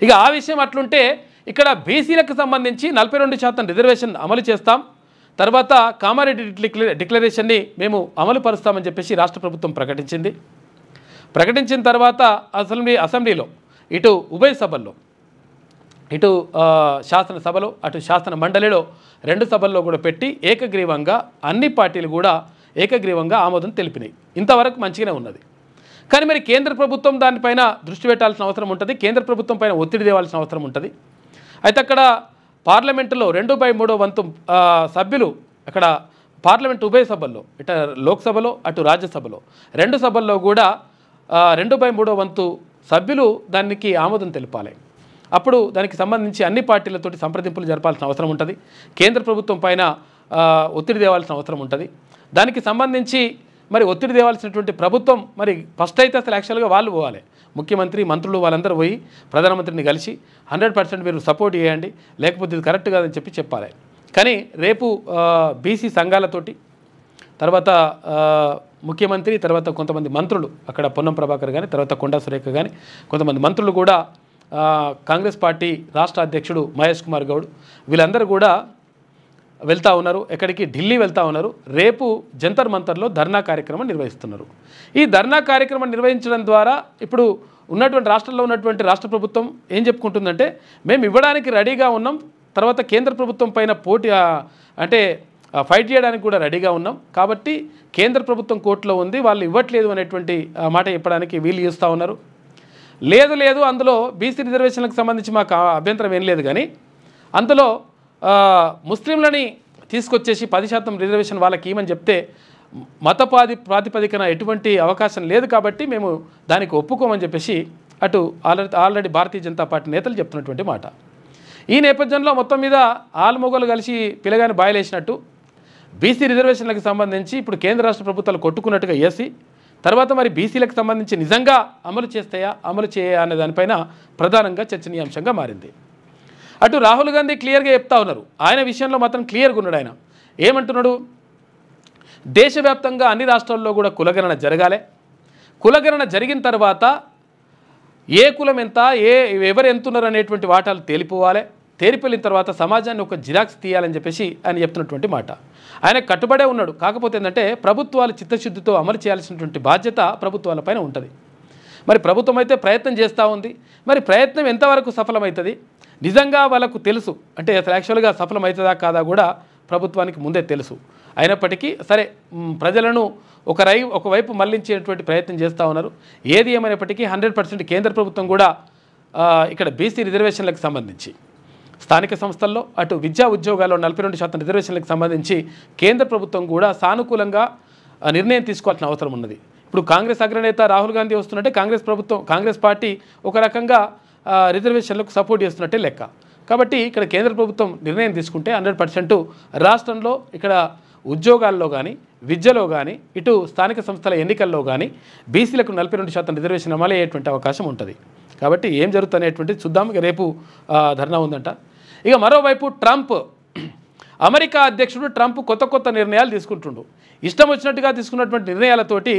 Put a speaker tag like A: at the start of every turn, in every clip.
A: ఇక ఆ విషయం అట్లుంటే ఇక్కడ బీసీలకు సంబంధించి 42% రిజర్వేషన్ అమలు చేస్తాం, తర్వాత కామారెడ్డి డిక్లరేషన్ని మేము అమలు పరుస్తామని చెప్పేసి రాష్ట్ర ప్రభుత్వం ప్రకటించింది. ప్రకటించిన తర్వాత అసెంబ్లీలో ఇటు ఉభయ సభల్లో, ఇటు శాసనసభలో అటు శాసన మండలిలో 2 సభల్లో కూడా పెట్టి ఏకగ్రీవంగా అన్ని పార్టీలు కూడా ఏకగ్రీవంగా ఆమోదం తెలిపినాయి. ఇంతవరకు మంచిగానే ఉన్నది. కానీ మరి కేంద్ర ప్రభుత్వం దానిపైన దృష్టి పెట్టాల్సిన అవసరం ఉంటుంది, కేంద్ర ప్రభుత్వం పైన ఒత్తిడి తేవాల్సిన అవసరం ఉంటుంది. అయితే అక్కడ పార్లమెంటులో 2/3 వంతు సభ్యులు అక్కడ పార్లమెంట్ ఉభయ సభల్లో ఇటు లోక్సభలో అటు రాజ్యసభలో 2 సభల్లో కూడా 2/3 వంతు సభ్యులు దానికి ఆమోదం తెలిపాలి. అప్పుడు దానికి సంబంధించి అన్ని పార్టీలతోటి సంప్రదింపులు జరపాల్సిన అవసరం ఉంటుంది, కేంద్ర ప్రభుత్వం పైన ఒత్తిడి తేవాల్సిన అవసరం ఉంటుంది. దానికి సంబంధించి మరి ఒత్తిడి తేవాల్సినటువంటి ప్రభుత్వం మరి ఫస్ట్ అయితే అసలు యాక్చువల్గా వాళ్ళు పోవాలి, ముఖ్యమంత్రి మంత్రులు వాళ్ళందరూ పోయి ప్రధానమంత్రిని కలిసి 100% మీరు సపోర్ట్ చేయండి, లేకపోతే ఇది కరెక్ట్ కాదని చెప్పాలి. కానీ రేపు బీసీ సంఘాలతోటి తర్వాత ముఖ్యమంత్రి తర్వాత కొంతమంది మంత్రులు అక్కడ పొన్నం ప్రభాకర్ కానీ తర్వాత కొండా సురేఖ కానీ కొంతమంది మంత్రులు కూడా కాంగ్రెస్ పార్టీ రాష్ట్ర అధ్యక్షుడు మహేష్ కుమార్ గౌడ్ వీళ్ళందరూ కూడా వెళ్తూ ఉన్నారు. ఎక్కడికి? ఢిల్లీ వెళ్తూ ఉన్నారు. రేపు జంతర్ మంతర్లో ధర్నా కార్యక్రమం నిర్వహిస్తున్నారు. ఈ ధర్నా కార్యక్రమం నిర్వహించడం ద్వారా ఇప్పుడు ఉన్నటువంటి రాష్ట్రంలో ఉన్నటువంటి రాష్ట్ర ప్రభుత్వం ఏం చెప్పుకుంటుందంటే మేము ఇవ్వడానికి రెడీగా ఉన్నాం, తర్వాత కేంద్ర ప్రభుత్వం పైన పోటీ అంటే ఫైట్ చేయడానికి కూడా రెడీగా ఉన్నాం, కాబట్టి కేంద్ర ప్రభుత్వం కోర్టులో ఉంది, వాళ్ళు ఇవ్వట్లేదు అనేటువంటి మాట చెప్పడానికి వీళ్ళు చేస్తూ ఉన్నారు. లేదు అందులో బీసీ రిజర్వేషన్లకు సంబంధించి మాకు అభ్యంతరం ఏం లేదు, కానీ అందులో ముస్లింలని తీసుకొచ్చేసి 10% రిజర్వేషన్ వాళ్ళకి ఇవ్వమని చెప్తే మత ప్రాతిపదికన ఎటువంటి అవకాశం లేదు, కాబట్టి మేము దానికి ఒప్పుకోమని చెప్పేసి అటు ఆల్రెడీ భారతీయ జనతా పార్టీ నేతలు చెప్తున్నటువంటి మాట. ఈ నేపథ్యంలో మొత్తం మీద ఆలుమొగలు కలిసి పిల్లగాని బాయలేసినట్టు బీసీ రిజర్వేషన్లకు సంబంధించి ఇప్పుడు కేంద్ర రాష్ట్ర ప్రభుత్వాలు కొట్టుకున్నట్టుగా ఏసీ తర్వాత మరి బీసీలకు సంబంధించి నిజంగా అమలు చేస్తాయా అమలు చేయా అనే దానిపైన ప్రధానంగా చర్చనీయాంశంగా మారింది. అటు రాహుల్ గాంధీ క్లియర్గా చెప్తా ఉన్నారు, ఆయన విషయంలో మాత్రం క్లియర్గా ఉన్నాడు. ఆయన ఏమంటున్నాడు? దేశవ్యాప్తంగా అన్ని రాష్ట్రాల్లో కూడా కులగణన జరగాలి, కులగణన జరిగిన తర్వాత ఏ కులం ఎంత ఎవరు ఎంతున్నారు అనేటువంటి వాటాలు తేలిపోవాలి, తేలిపోయిన తర్వాత సమాజాన్ని ఒక జిరాక్స్ తీయాలని చెప్పేసి ఆయన చెప్తున్నటువంటి మాట. ఆయన కట్టుబడే ఉన్నాడు. కాకపోతే ఏంటంటే ప్రభుత్వాలు చిత్తశుద్ధితో అమలు చేయాల్సినటువంటి బాధ్యత ప్రభుత్వాలపైన ఉంటుంది. మరి ప్రభుత్వం అయితే ప్రయత్నం చేస్తూ ఉంది, మరి ప్రయత్నం ఎంతవరకు సఫలమవుతుంది నిజంగా వాళ్ళకు తెలుసు, అంటే అసలు యాక్చువల్గా సఫలమవుతుందా కాదా కూడా ప్రభుత్వానికి ముందే తెలుసు. అయినప్పటికీ సరే ప్రజలను ఒకవైపు మళ్లించేటువంటి ప్రయత్నం చేస్తూ ఉన్నారు. ఏది ఏమైనప్పటికీ 100% కేంద్ర ప్రభుత్వం కూడా ఇక్కడ బీసీ రిజర్వేషన్లకు సంబంధించి స్థానిక సంస్థల్లో అటు విద్యా ఉద్యోగాల్లో 42% రిజర్వేషన్లకు సంబంధించి కేంద్ర ప్రభుత్వం కూడా సానుకూలంగా నిర్ణయం తీసుకోవాల్సిన అవసరం ఉన్నది. ఇప్పుడు కాంగ్రెస్ అగ్రనేత రాహుల్ గాంధీ వస్తున్నట్టే కాంగ్రెస్ పార్టీ ఒక రకంగా రిజర్వేషన్లకు సపోర్ట్ చేస్తున్నట్టే లెక్క. కాబట్టి ఇక్కడ కేంద్ర ప్రభుత్వం నిర్ణయం తీసుకుంటే 100% రాష్ట్రంలో ఇక్కడ ఉద్యోగాల్లో కానీ విద్యలో కానీ ఇటు స్థానిక సంస్థల ఎన్నికల్లో కానీ బీసీలకు 42% రిజర్వేషన్ అమలు అయ్యేటువంటి అవకాశం ఉంటుంది. కాబట్టి ఏం జరుగుతుందనేటువంటిది చూద్దాం. ఇక రేపు ధర్నా ఉందంట. ఇక మరోవైపు అమెరికా అధ్యక్షుడు ట్రంప్ కొత్త నిర్ణయాలు తీసుకుంటుండు. ఇష్టం వచ్చినట్టుగా తీసుకున్నటువంటి నిర్ణయాలతోటి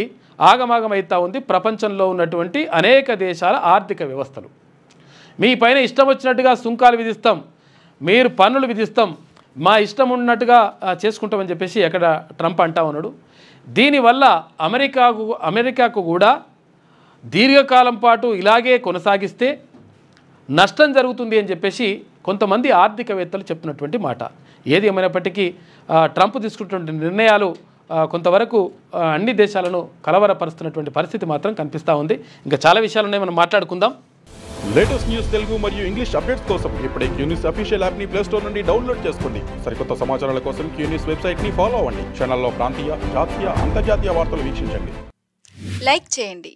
A: ఆగమాగం అవుతూ ఉంది ప్రపంచంలో ఉన్నటువంటి అనేక దేశాల ఆర్థిక వ్యవస్థలు. మీ పైన ఇష్టం వచ్చినట్టుగా సుంకాలు విధిస్తాం, మీరు పన్నులు విధిస్తాం, మా ఇష్టం ఉన్నట్టుగా చేసుకుంటామని చెప్పేసి అక్కడ ట్రంప్ అంటా ఉన్నాడు. దీనివల్ల అమెరికాకు కూడా దీర్ఘకాలం పాటు ఇలాగే కొనసాగిస్తే నష్టం జరుగుతుంది అని చెప్పేసి కొంతమంది ఆర్థికవేత్తలు చెప్తున్నటువంటి మాట. ఏది ఏమైనప్పటికీ ట్రంప్ తీసుకున్నటువంటి నిర్ణయాలు కొంతవరకు అన్ని దేశాలను కలవరపరుస్తున్నటువంటి పరిస్థితి మాత్రం కనిపిస్తూ ఉంది. ఇంకా చాలా విషయాలున్నాయి, మనం మాట్లాడుకుందాం.
B: లేటెస్ట్ న్యూస్ తెలుగు మరియు ఇంగ్లీష్ అప్డేట్స్ కోసం ఇప్పుడే క్యూన్యూస్ అఫీషియల్ యాప్ని ప్లే స్టోర్ నుండి డౌన్లోడ్ చేసుకోండి. సరికొత్త సమాచారాల కోసం క్యూన్యూస్ వెబ్సైట్ని ఫాలో అవ్వండి. ఛానల్లో ప్రాంతీయ, జాతీయ, అంతర్జాతీయ వార్తలు వీక్షించండి.
C: లైక్ చేయండి.